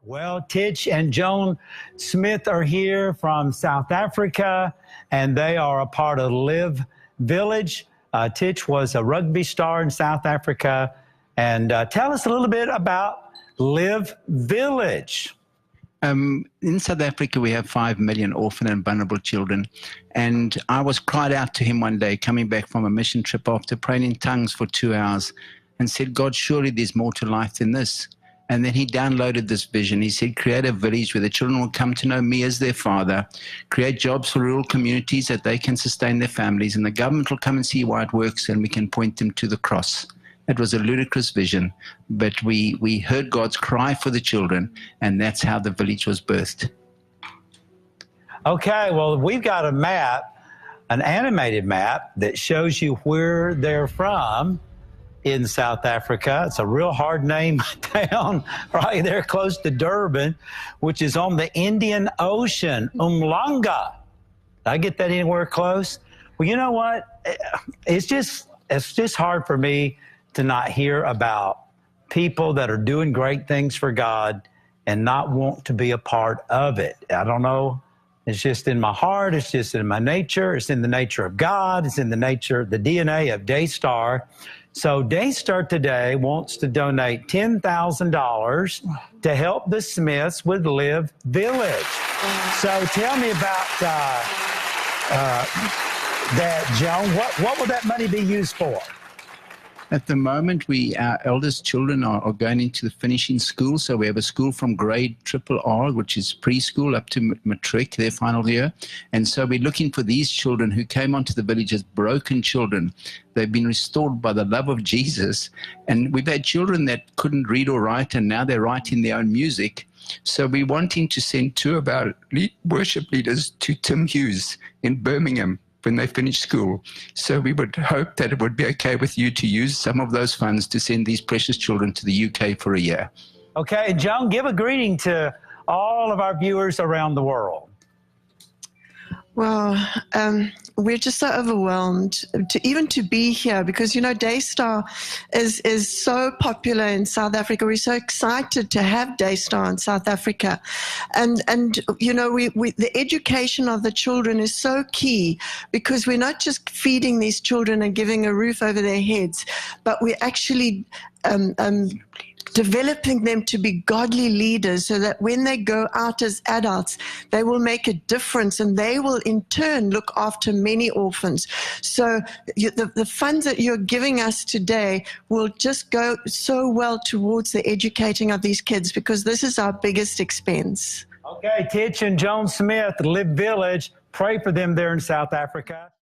Well, Tich and Joan Smith are here from South Africa, and they are a part of LIV Village. Tich was a rugby star in South Africa. And tell us a little bit about LIV Village. In South Africa, we have 5 million orphan and vulnerable children. And I was cried out to him one day, coming back from a mission trip after praying in tongues for 2 hours, and said, God, surely there's more to life than this. And then he downloaded this vision. He said, create a village where the children will come to know me as their father, create jobs for rural communities that they can sustain their families, and the government will come and see why it works, and we can point them to the cross. It was a ludicrous vision, but we heard God's cry for the children, and that's how the village was birthed. Okay, well, we've got a map, an animated map that shows you where they're from in South Africa. It's a real hard name town right there close to Durban, which is on the Indian Ocean, Umhlanga. Did I get that anywhere close? Well, you know what? It's just hard for me to not hear about people that are doing great things for God and not want to be a part of it. I don't know. It's just in my heart. It's just in my nature. It's in the nature of God. It's in the nature, the DNA of DayStar. So DayStar today wants to donate $10,000 to help the Smiths with LIV Village. So tell me about that, Joan. What will that money be used for? At the moment, our eldest children are going into the finishing school. So we have a school from grade RRR, which is preschool, up to matric, their final year. And so we're looking for these children who came onto the village as broken children. They've been restored by the love of Jesus. And we've had children that couldn't read or write, and now they're writing their own music. So we're wanting to send 2 of our worship leaders to Tim Hughes in Birmingham when they finish school. So we would hope that it would be okay with you to use some of those funds to send these precious children to the UK for a year. Okay, Joan, give a greeting to all of our viewers around the world. Well, we're just so overwhelmed to be here because, you know, DayStar is so popular in South Africa. We're so excited to have DayStar in South Africa. And you know, the education of the children is so key because we're not just feeding these children and giving a roof over their heads, but we're actually developing them to be godly leaders so that when they go out as adults, they will make a difference and they will in turn look after many orphans. So the funds that you're giving us today will just go so well towards the educating of these kids because this is our biggest expense. Okay, Tich and Joan Smith, LIV Village, pray for them there in South Africa.